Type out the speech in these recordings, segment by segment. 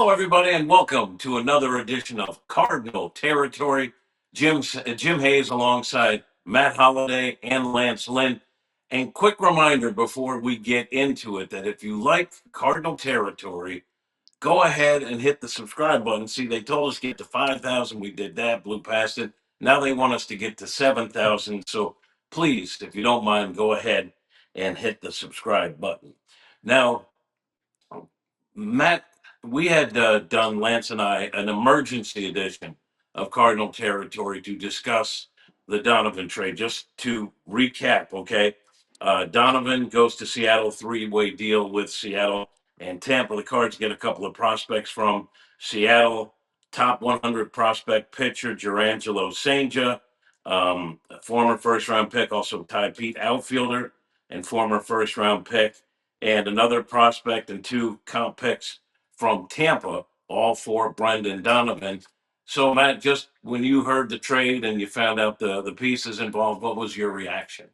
Hello, everybody, and welcome to another edition of Cardinal Territory. Jim Hayes alongside Matt Holliday and Lance Lynn. And quick reminder before we get into it that if you like Cardinal Territory, go ahead and hit the subscribe button. See, they told us to get to 5,000. We did that, blew past it. Now they want us to get to 7,000. So please, if you don't mind, go ahead and hit the subscribe button. Now, Matt, we had done, Lance and I, an emergency edition of Cardinal Territory to discuss the Donovan trade. Just to recap, okay? Donovan goes to Seattle, three-way deal with Seattle and Tampa. The Cards get a couple of prospects from Seattle. Top 100 prospect pitcher, Gerangelo Senja, a former first-round pick, also Ty Pete outfielder and former first-round pick, and another prospect and two comp picks from Tampa, all for Brendan Donovan. So, Matt, just when you heard the trade and you found out the pieces involved, what was your reaction?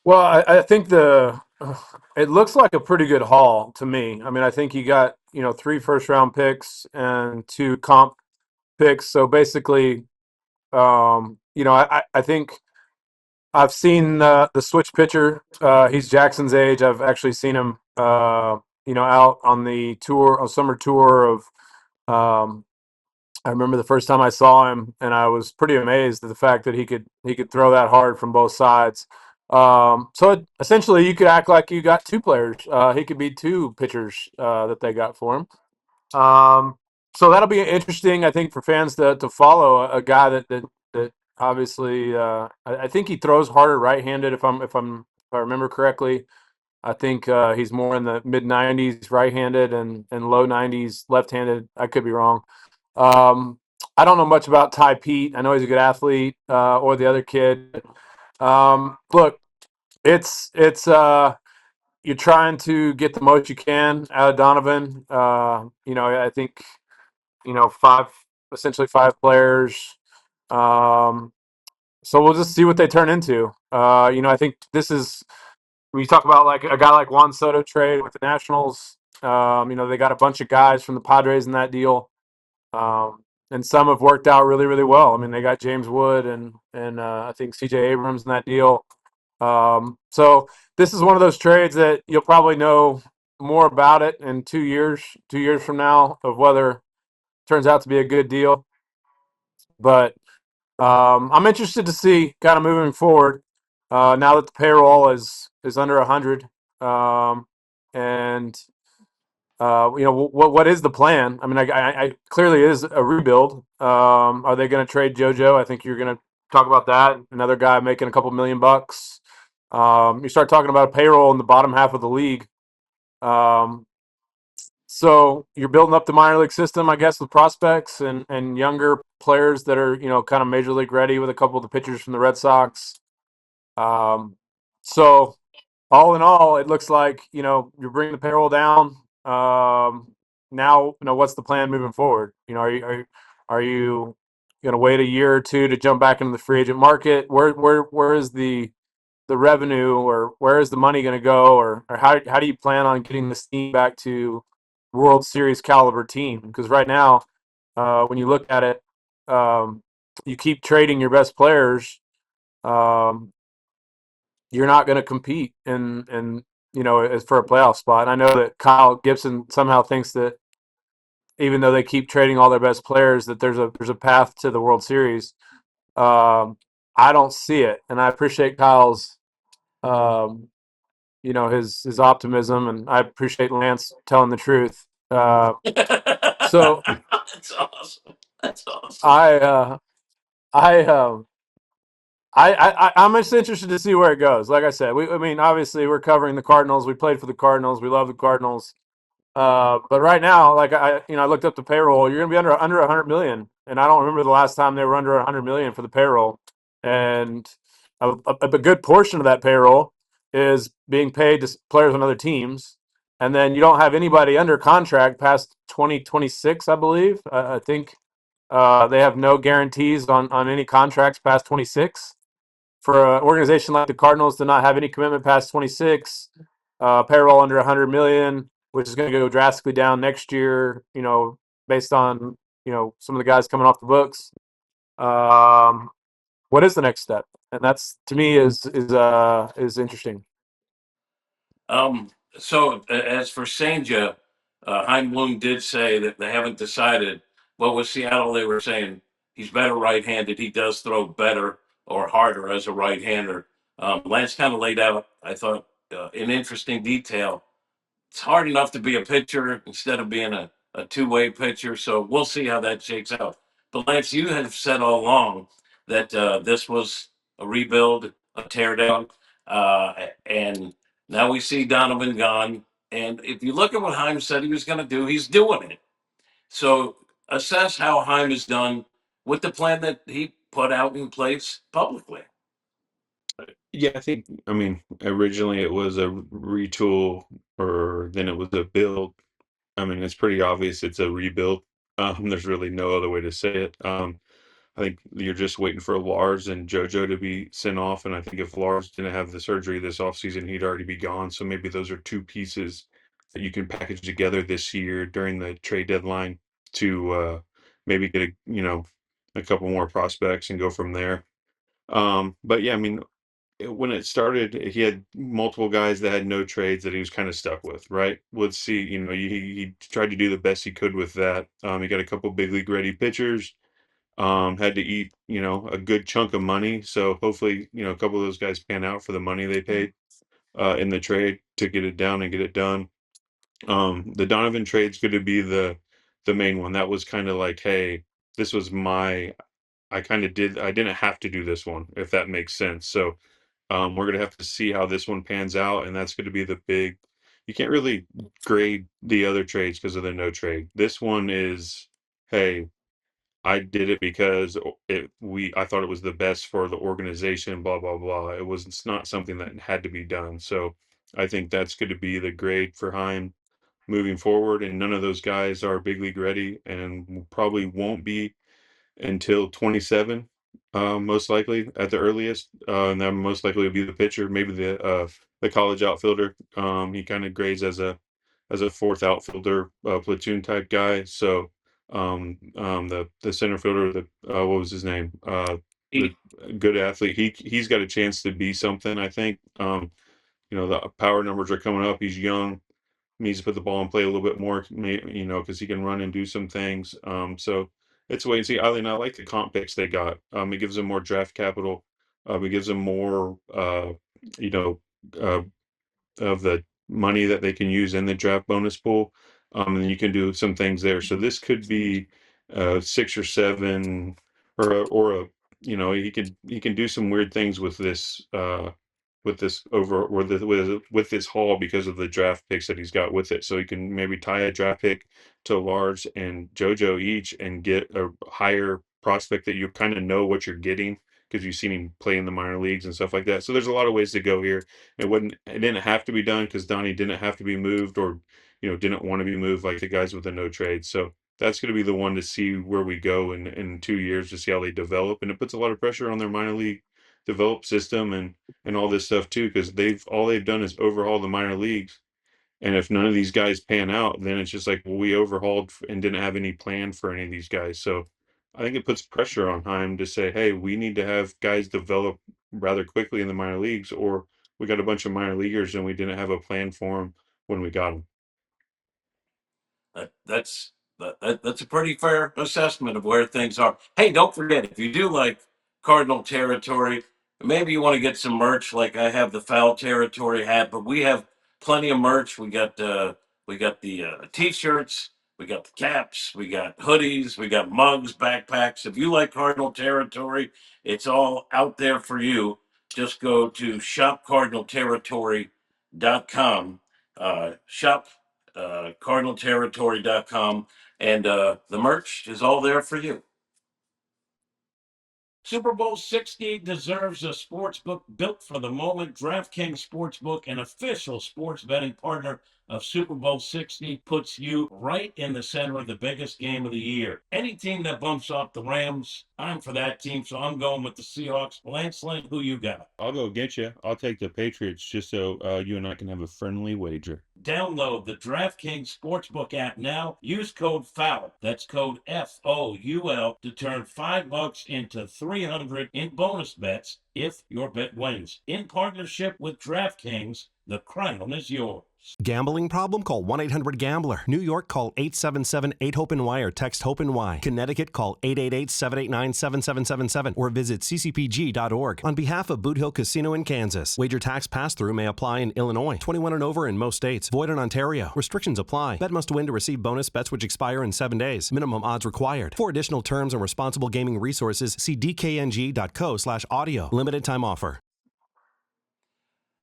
Well, I think it looks like a pretty good haul to me. I mean, I think you got, three first round picks and two comp picks. So basically, I think I've seen the switch pitcher. He's Jackson's age. I've actually seen him, out on the tour, a summer tour of. Um, I remember the first time I saw him, and I was pretty amazed at the fact that he could throw that hard from both sides. Essentially, you could act like you got two players. He could be two pitchers that they got for him. So that'll be interesting, I think, for fans to follow a guy that obviously I think he throws harder right-handed if I remember correctly. I think he's more in the mid 90s right-handed and low 90s left-handed. I could be wrong. Um, I don't know much about Ty Pete. I know he's a good athlete, or the other kid. Look, it's you're trying to get the most you can out of Donovan. I think essentially five players. Um, so we'll just see what they turn into. I think this is when you talk about like a guy like Juan Soto trade with the Nationals. They got a bunch of guys from the Padres in that deal. And some have worked out really, really well. I mean, they got James Wood and I think C.J. Abrams in that deal. So this is one of those trades that you'll probably know more about it in 2 years, 2 years from now, of whether it turns out to be a good deal. But I'm interested to see kind of moving forward now that the payroll is under 100, and what is the plan? I mean, I clearly is a rebuild. Are they going to trade JoJo? I think you're going to talk about that. Another guy making a couple $1,000,000. You start talking about a payroll in the bottom half of the league. So you're building up the minor league system, I guess, with prospects and younger players that are, kind of major league ready with a couple of the pitchers from the Red Sox. So all in all, it looks like, you're bringing the payroll down. Now, what's the plan moving forward? Are you going to wait a year or two to jump back into the free agent market? Where is the revenue, or where is the money going to go, or how do you plan on getting this team back to World Series caliber team? Because right now, when you look at it, you keep trading your best players. Um, you're not going to compete as for a playoff spot. And I know that Kyle Gibson somehow thinks that even though they keep trading all their best players, that there's a path to the World Series. I don't see it, and I appreciate Kyle's um, his optimism, and I appreciate Lance telling the truth. So That's awesome. That's awesome. I I I'm just interested to see where it goes. Like I said, I mean, obviously we're covering the Cardinals. We played for the Cardinals. We love the Cardinals. But right now, like I looked up the payroll. You're gonna be under 100 million, and I don't remember the last time they were under 100 million for the payroll. And a good portion of that payroll is being paid to players on other teams, and then you don't have anybody under contract past 2026, I believe. I think they have no guarantees on any contracts past 26. For an organization like the Cardinals to not have any commitment past 26, payroll under 100 million. which is going to go drastically down next year. Based on some of the guys coming off the books. What is the next step? And that's to me is interesting. So as for Sanja, Heim Bloom did say that they haven't decided. Well, with Seattle, they were saying he's better right-handed. He does throw better or harder as a right-hander. Lance kind of laid out, I thought, an interesting detail. It's hard enough to be a pitcher instead of being a two-way pitcher. So we'll see how that shakes out. But Lance, you have said all along that this was a rebuild, a teardown, and now we see Donovan gone. And if you look at what Heim said he was going to do, he's doing it. So assess how Heim is done with the plan that he put out in place publicly. Yeah, I mean, originally it was a retool, or then it was a build. I mean, it's pretty obvious it's a rebuild. There's really no other way to say it. I think you're just waiting for Lars and JoJo to be sent off, and I think if Lars didn't have the surgery this offseason, he'd already be gone. So maybe those are two pieces that you can package together this year during the trade deadline to maybe get a couple more prospects and go from there. But yeah, I mean, when it started, he had multiple guys that had no trades that he was kind of stuck with, right? Let's see, he tried to do the best he could with that. He got a couple big league ready pitchers, had to eat, a good chunk of money. So hopefully, a couple of those guys pan out for the money they paid in the trade to get it down and get it done. The Donovan trade's going to be the main one. That was kind of like, hey, this was I didn't have to do this one, if that makes sense. So we're going to have to see how this one pans out, and that's going to be the big. You can't really grade the other trades because of the no trade. This one is, hey, I did it because I thought it was the best for the organization. Blah blah blah. It's not something that had to be done. So I think that's going to be the grade for Heim moving forward. And none of those guys are big league ready, and probably won't be until 27, most likely at the earliest. And that most likely will be the pitcher, maybe the college outfielder. He kind of grades as a fourth outfielder, platoon type guy. So the center fielder, what was his name? The good athlete. He's got a chance to be something, I think. The power numbers are coming up. He's young, needs to put the ball in play a little bit more, because he can run and do some things. So it's wait and see. I like the comp picks they got. It gives them more draft capital. It gives them more, you know, uh, of the money that they can use in the draft bonus pool. And you can do some things there. So this could be 6 or 7, or a, he can do some weird things with this. With this over with this haul because of the draft picks that he's got with it. So he can maybe tie a draft pick to Lars and JoJo each and get a higher prospect that you kind of know what you're getting because you've seen him play in the minor leagues and stuff like that. So there's a lot of ways to go here. It didn't have to be done because Donnie didn't have to be moved, or didn't want to be moved like the guys with the no trade. So that's going to be the one to see where we go in 2 years, to see how they develop. And it puts a lot of pressure on their minor league develop system and all this stuff too, because they've done is overhaul the minor leagues. And if none of these guys pan out, then it's just like, well, we overhauled and didn't have any plan for any of these guys. So I think it puts pressure on Heim to say, hey, we need to have guys develop rather quickly in the minor leagues, or we got a bunch of minor leaguers and we didn't have a plan for them when we got them. That's a pretty fair assessment of where things are. Hey, don't forget, if you do like Cardinal Territory, maybe you want to get some merch. Like I have the Foul Territory hat, but we have plenty of merch. We got the t-shirts, we got the caps, we got hoodies, we got mugs, backpacks. If you like Cardinal Territory, it's all out there for you. Just go to shopcardinalterritory.com. Shop cardinalterritory.com, and the merch is all there for you. Super Bowl 60 deserves a sports book built for the moment. DraftKings Sportsbook, an official sports betting partner of Super Bowl 60, puts you right in the center of the biggest game of the year. Any team that bumps off the Rams, I'm for that team, so I'm going with the Seahawks. Lance Lynn, who you got? I'll go get you. I'll take the Patriots just so you and I can have a friendly wager. Download the DraftKings Sportsbook app now. Use code FOUL. That's code FOUL to turn $5 into $300 in bonus bets if your bet wins. In partnership with DraftKings, the crown is yours. Gambling problem? Call 1-800-GAMBLER. New York, call 877-8-HOPE-NY or text HOPE-NY. Connecticut, call 888-789-7777 or visit ccpg.org. On behalf of Boot Hill Casino in Kansas, wager tax pass-through may apply in Illinois. 21 and over in most states. Void in Ontario. Restrictions apply. Bet must win to receive bonus bets which expire in 7 days. Minimum odds required. For additional terms and responsible gaming resources, see dkng.co/audio. Limited time offer.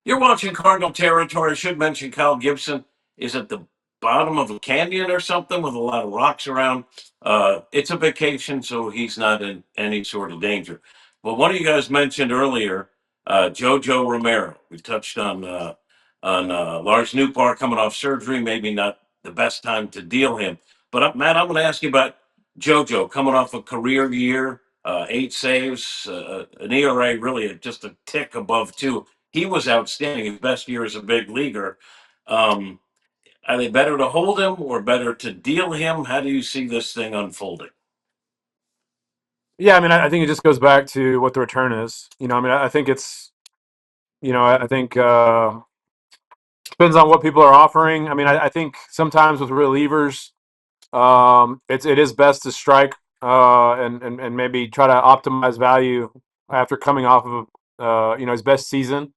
You're watching Cardinal Territory. I should mention Kyle Gibson is at the bottom of a canyon or something with a lot of rocks around. It's a vacation, so he's not in any sort of danger. But one of you guys mentioned earlier, JoJo Romero. We touched on Lars Newpark coming off surgery. Maybe not the best time to deal him. But Matt, I'm going to ask you about JoJo coming off a career year, 8 saves, an ERA really just a tick above 2. He was outstanding. His best year as a big leaguer. Are they better to hold him or better to deal him? How do you see this thing unfolding? Yeah, I mean, I think it just goes back to what the return is. I think it's, I think depends on what people are offering. I think sometimes with relievers, it is best to strike and maybe try to optimize value after coming off of his best season,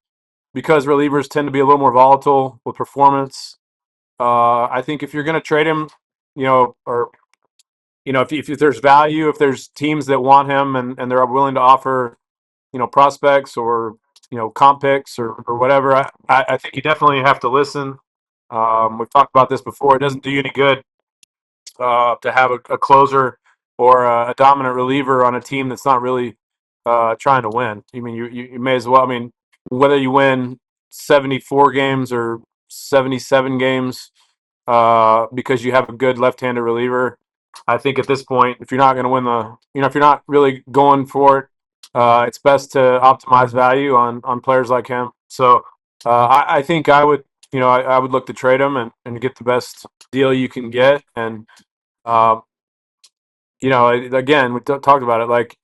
because relievers tend to be a little more volatile with performance. I think if you're going to trade him, or if there's value, if there's teams that want him and they're willing to offer, prospects or comp picks or whatever, I think you definitely have to listen. We've talked about this before. It doesn't do you any good to have a closer or a dominant reliever on a team that's not really trying to win. I mean, you may as well. I mean, whether you win 74 games or 77 games because you have a good left-handed reliever, I think at this point, if you're not going to win if you're not really going for it, it's best to optimize value on players like him. So I think I would, I would look to trade him and get the best deal you can get. And um, again, we talked about it. Like,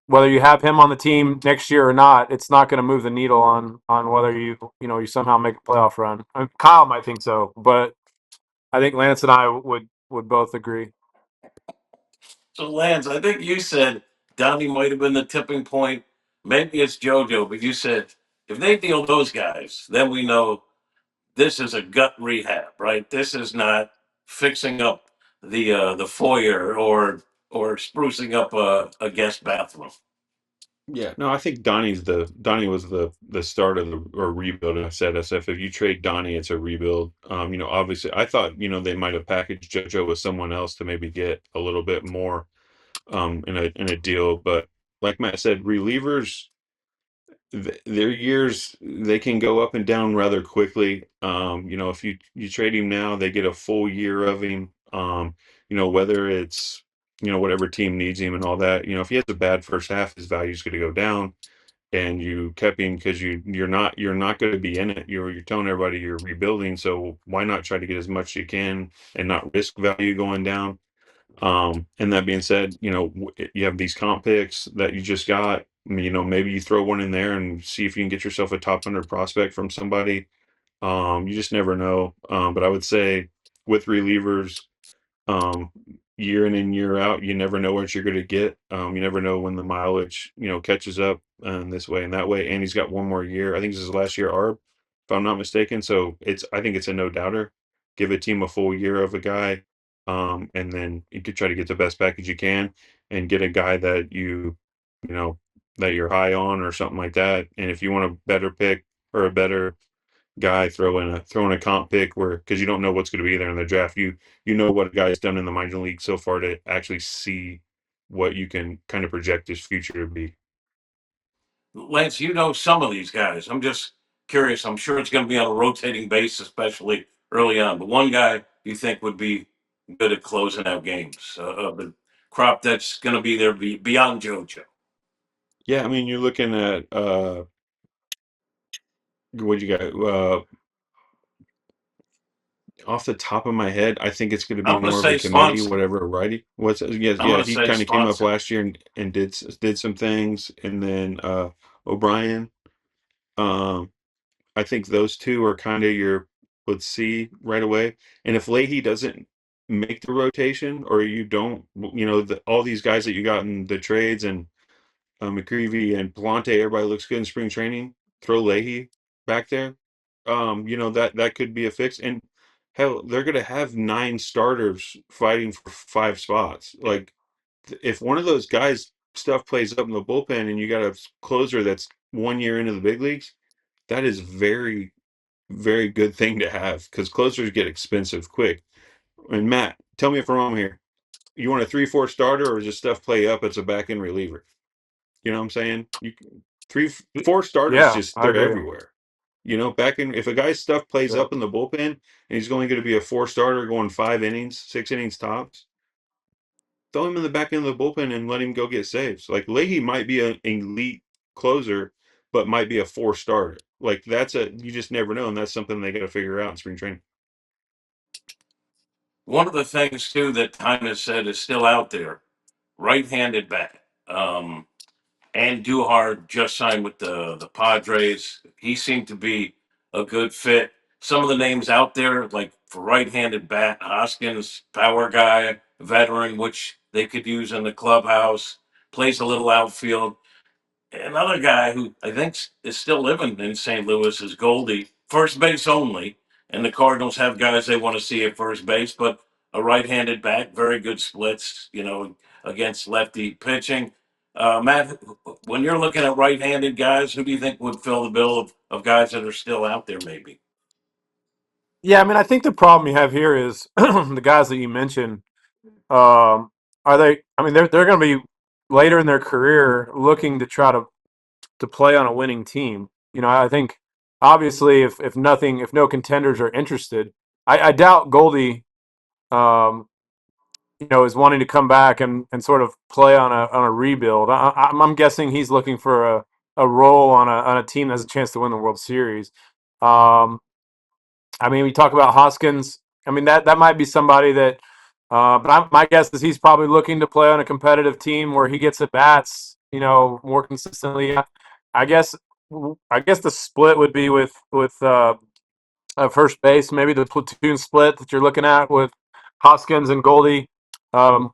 whether you have him on the team next year or not, it's not going to move the needle on whether you somehow make a playoff run. Kyle might think so, but I think Lance and I would both agree. So, Lance, I think you said Donnie might have been the tipping point. Maybe it's JoJo, but you said if they deal those guys, then we know this is a gut rehab, right? This is not fixing up the foyer or sprucing up a guest bathroom. Yeah, no, I think Donnie was the start of the or rebuild. I said SF. If you trade Donnie, it's a rebuild. Obviously, I thought they might have packaged JoJo with someone else to maybe get a little bit more in a deal. But like Matt said, relievers, their years they can go up and down rather quickly. If you trade him now, they get a full year of him. Whether it's whatever team needs him and all that. If he has a bad first half, his value is going to go down. And you kept him because you're not going to be in it. You're telling everybody you're rebuilding, so why not try to get as much as you can and not risk value going down? And that being said, you have these comp picks that you just got. Maybe you throw one in there and see if you can get yourself a top 100 prospect from somebody. You just never know. But I would say with relievers, um, year in and year out, you never know what you're going to get. You never know when the mileage, catches up this way and that way. And he's got one more year. I think this is his last year ARB, if I'm not mistaken. So I think it's a no doubter. Give a team a full year of a guy, and then you could try to get the best package you can and get a guy that you know, that you're high on or something like that. And if you want a better pick or a better guy, throw in a comp pick where because you don't know what's going to be there in the draft. You know what a guy's done in the minor league so far to actually see what you can kind of project his future to be. Lance, you know some of these guys. I'm just curious. I'm sure it's going to be on a rotating base, especially early on. But one guy you think would be good at closing out games, the crop that's going to be there beyond JoJo. Yeah, I mean you're looking at what you got. off the top of my head, I think it's going to be I'm going to more of a say committee, Swanson. whatever a righty. What's I'm going to he say kind of came up Swanson. last year and did some things, and then O'Brien. Um, I think those two are kind of your let's see right away. And if Leahy doesn't make the rotation, or you don't, all these guys that you got in the trades and McCreevy and Palante, everybody looks good in spring training. Throw Leahy back there. That could be a fix. And hell, they're gonna have 9 starters fighting for 5 spots. Like if one of those guys stuff plays up in the bullpen and you got a closer that's 1 year into the big leagues, that is very, very good thing to have because closers get expensive quick. And Matt, tell me if I'm wrong here. You want a 3-4 starter or just stuff play up as a back end reliever? You know what I'm saying? You can, 3-4 starters Yeah, just I they're agree. everywhere. Back in if a guy's stuff plays Yeah. up in the bullpen and he's only going to be a 4 starter going 5 innings, 6 innings tops, throw him in the back end of the bullpen and let him go get saves. Like Leahy might be an elite closer, but might be a 4 starter. Like you just never know, and that's something they got to figure out in spring training. One of the things too that time has said is still out there, right-handed bat. And Duhart just signed with the Padres. He seemed to be a good fit. Some of the names out there, like for right-handed bat, Hoskins, power guy, veteran, which they could use in the clubhouse, plays a little outfield. Another guy who I think is still living in St. Louis is Goldie, first base only. And the Cardinals have guys they want to see at first base, but a right-handed bat, very good splits, against lefty pitching. Matt, when you're looking at right-handed guys, who do you think would fill the bill of guys that are still out there? Maybe. Yeah, I mean, I think the problem you have here is the guys that you mentioned. Are they? I mean, they're going to be later in their career looking to try to play on a winning team. I think obviously if no contenders are interested, I doubt Goldie, um, is wanting to come back and sort of play on a rebuild. I'm guessing he's looking for a role on a team that has a chance to win the World Series. Um, I mean, we talk about Hoskins. I mean, that might be somebody that, but my guess is he's probably looking to play on a competitive team where he gets at bats, more consistently. I guess, I guess the split would be with first base, maybe the platoon split that you're looking at with Hoskins and Goldie,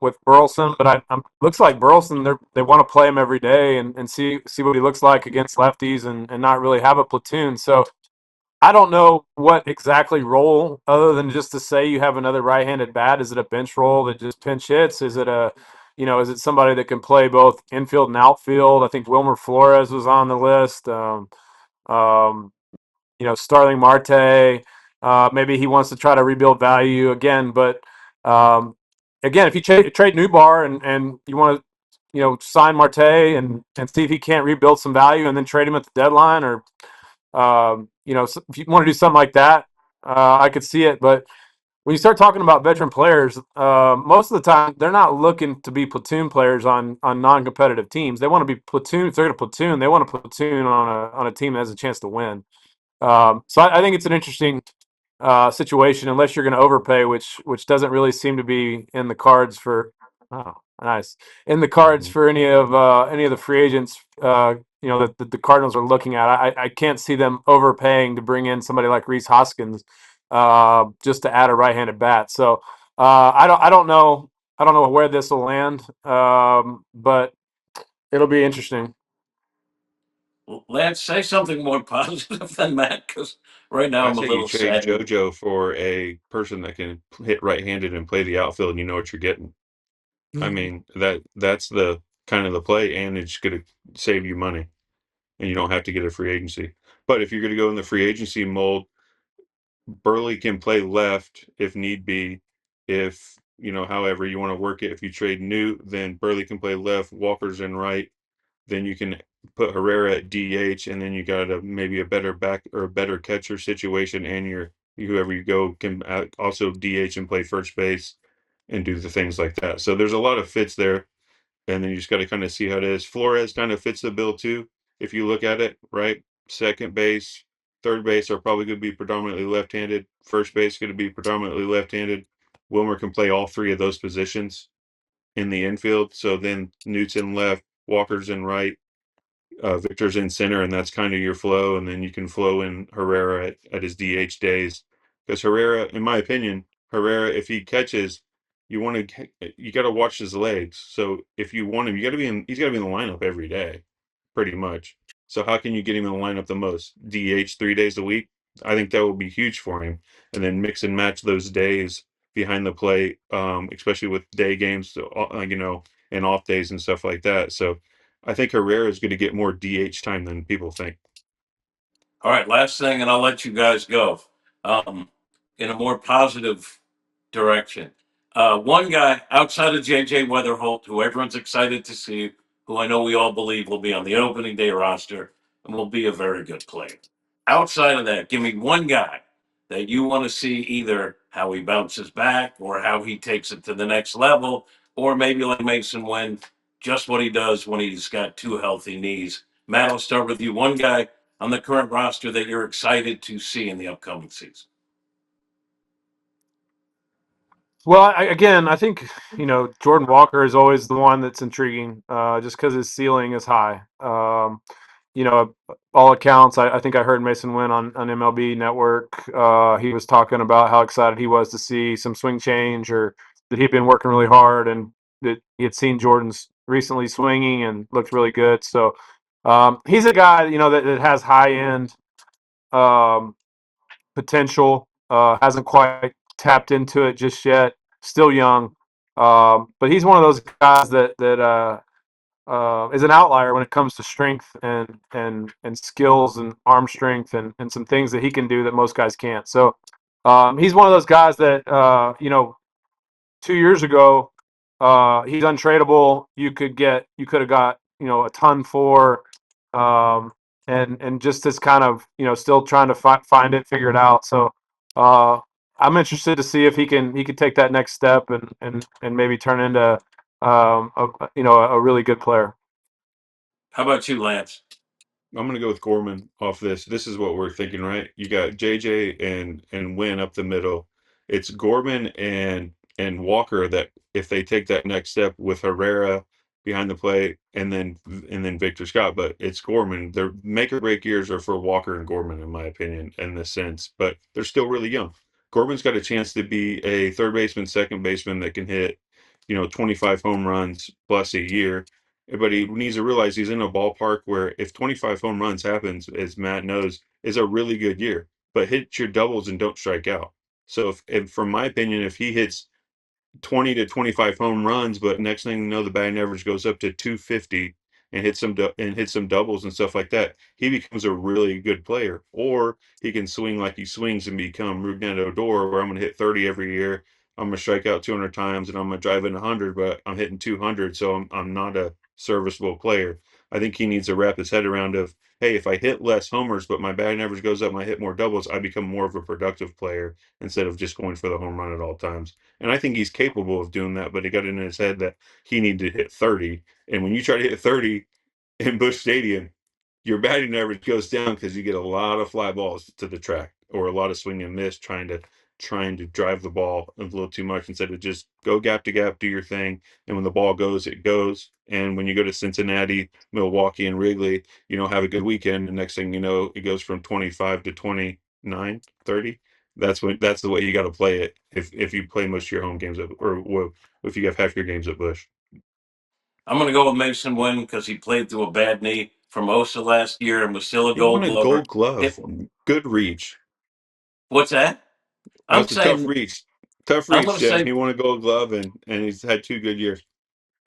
with Burleson. But looks like Burleson they want to play him every day and see what he looks like against lefties and not really have a platoon. So I don't know what exactly role, other than just to say you have another right-handed bat. Is it a bench role that just pinch hits? Is it somebody that can play both infield and outfield? I think Wilmer Flores was on the list. Um, Starling Marte. Maybe he wants to try to rebuild value again, but again, if you trade Newbar and you want to, sign Marte and see if he can't rebuild some value and then trade him at the deadline, or if you want to do something like that, I could see it. But when you start talking about veteran players, most of the time they're not looking to be platoon players on non-competitive teams. They want to be platoon. If they're going to platoon, they want to platoon on a team that has a chance to win. So I think it's an interesting situation, unless you're going to overpay, which doesn't really seem to be in the cards for. Oh, nice, in the cards Mhm. for any of the free agents. That the Cardinals are looking at. I can't see them overpaying to bring in somebody like Reese Hoskins, just to add a right-handed bat. So I don't know. I don't know where this will land, but it'll be interesting. Lance, say something more positive than Matt, because right now I I'm a say you little trade saddened. JoJo for a person that can hit right-handed and play the outfield, and you know what you're getting. I mean, that's the kind of the play, and it's going to save you money, and you don't have to get a free agency. But if you're going to go in the free agency mold, Burley can play left if need be. If however you want to work it. If you trade Newt, then Burley can play left. Walker's in right. Then you can put Herrera at DH, and then you got maybe a better back or a better catcher situation, and whoever you go can also DH and play first base and do the things like that. So there's a lot of fits there, and then you just got to kind of see how it is. Flores kind of fits the bill too, if you look at it, right? Second base, Third base are probably going to be predominantly left-handed. First base going to be predominantly left-handed. Wilmer can play all three of those positions in the infield. So then Newt's in left, Walker's in right, Victor's in center, and that's kind of your flow. And then you can flow in Herrera at his DH days, because Herrera, in my opinion, Herrera, if he catches, you got to watch his legs. So if you want him, he's got to be in the lineup every day, pretty much. So how can you get him in the lineup the most? DH 3 days a week. I think that would be huge for him, and then mix and match those days behind the plate, especially with day games, and off days and stuff like that. So I think Herrera is going to get more DH time than people think. All right, last thing, and I'll let you guys go. In a more positive direction, one guy outside of JJ Weatherholt, who everyone's excited to see, who I know we all believe will be on the opening day roster and will be a very good player. Outside of that, give me one guy that you want to see either how he bounces back or how he takes it to the next level, or maybe like Mason Wynn, just what he does when he's got two healthy knees. Matt, I'll start with you. One guy on the current roster that you're excited to see in the upcoming season. Well, I think Jordan Walker is always the one that's intriguing, just because his ceiling is high. All accounts, I think I heard Mason Wynn on MLB Network. He was talking about how excited he was to see some swing change, or that he'd been working really hard, and that he had seen Jordan's recently swinging and looked really good. So he's a guy that has high end um, potential. Hasn't quite tapped into it just yet. Still young, but he's one of those guys that is an outlier when it comes to strength and skills and arm strength and some things that he can do that most guys can't. So he's one of those guys that 2 years ago he's untradeable. You could have got a ton for, and just this kind of still trying to find it, figure it out. So I'm interested to see if he can take that next step and maybe turn into a really good player. How about you, Lance? I'm going to go with Gorman off this. This is what we're thinking, right? You got JJ and Wynn up the middle. It's Gorman and Walker that if they take that next step with Herrera behind the plate and then Victor Scott, but it's Gorman. Their make or break years are for Walker and Gorman, in my opinion, in this sense. But they're still really young. Gorman's got a chance to be a third baseman, second baseman that can hit, 25 home runs plus a year, but he needs to realize he's in a ballpark where if 25 home runs happens, as Matt knows, is a really good year. But hit your doubles and don't strike out. So, if from my opinion, if he hits 20 to 25 home runs, but next thing you know, the batting average goes up to 250 and hit some doubles and stuff like that, he becomes a really good player. Or he can swing like he swings and become Rougned Odor, where I'm going to hit 30 every year. I'm going to strike out 200 times and I'm going to drive in 100, but I'm hitting 200, so I'm not a serviceable player. I think he needs to wrap his head around of, hey, if I hit less homers, but my batting average goes up and I hit more doubles, I become more of a productive player instead of just going for the home run at all times. And I think he's capable of doing that, but he got it in his head that he needed to hit 30. And when you try to hit 30 in Busch Stadium, your batting average goes down because you get a lot of fly balls to the track or a lot of swing and miss trying to drive the ball a little too much instead of just go gap to gap, do your thing. And when the ball goes, it goes. And when you go to Cincinnati, Milwaukee, and Wrigley, have a good weekend. And next thing you know, it goes from 25 to 29, 30. That's the way you got to play it. If you play most of your home games or if you have half your games at Busch. I'm going to go with Mason Wynn because he played through a bad knee for most of last year and was still a He won Gold a Glover. Gold Glove. Good reach. What's that? I'm That's a tough saying reach. Tough I'm reach, going to Jim. say He won a Gold Glove and he's had 2 good years.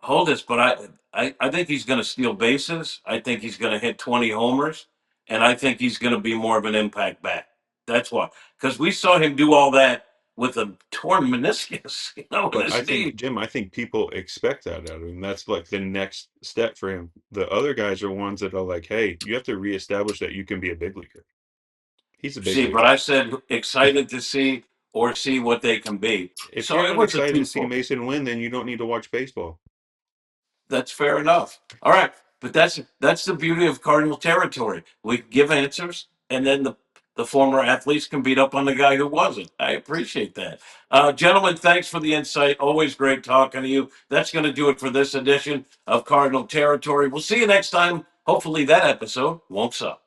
hold this, but I think he's going to steal bases. I think he's going to hit 20 homers, and I think he's going to be more of an impact bat. That's why, because we saw him do all that with a torn meniscus, in But I his think, knee. Jim, I think people expect that out of him. That's like the next step for him. The other guys are ones that are like, hey, you have to reestablish that you can be a big leaguer. He's a big See, but leaguer. I said excited to see or see what they can be. If So you're it not was a excited to see twofold. Mason win, then you don't need to watch baseball. That's fair enough. All right, but that's the beauty of Cardinal Territory. We give answers, and then the former athletes can beat up on the guy who wasn't. I appreciate that. Gentlemen, thanks for the insight. Always great talking to you. That's going to do it for this edition of Cardinal Territory. We'll see you next time. Hopefully that episode won't suck.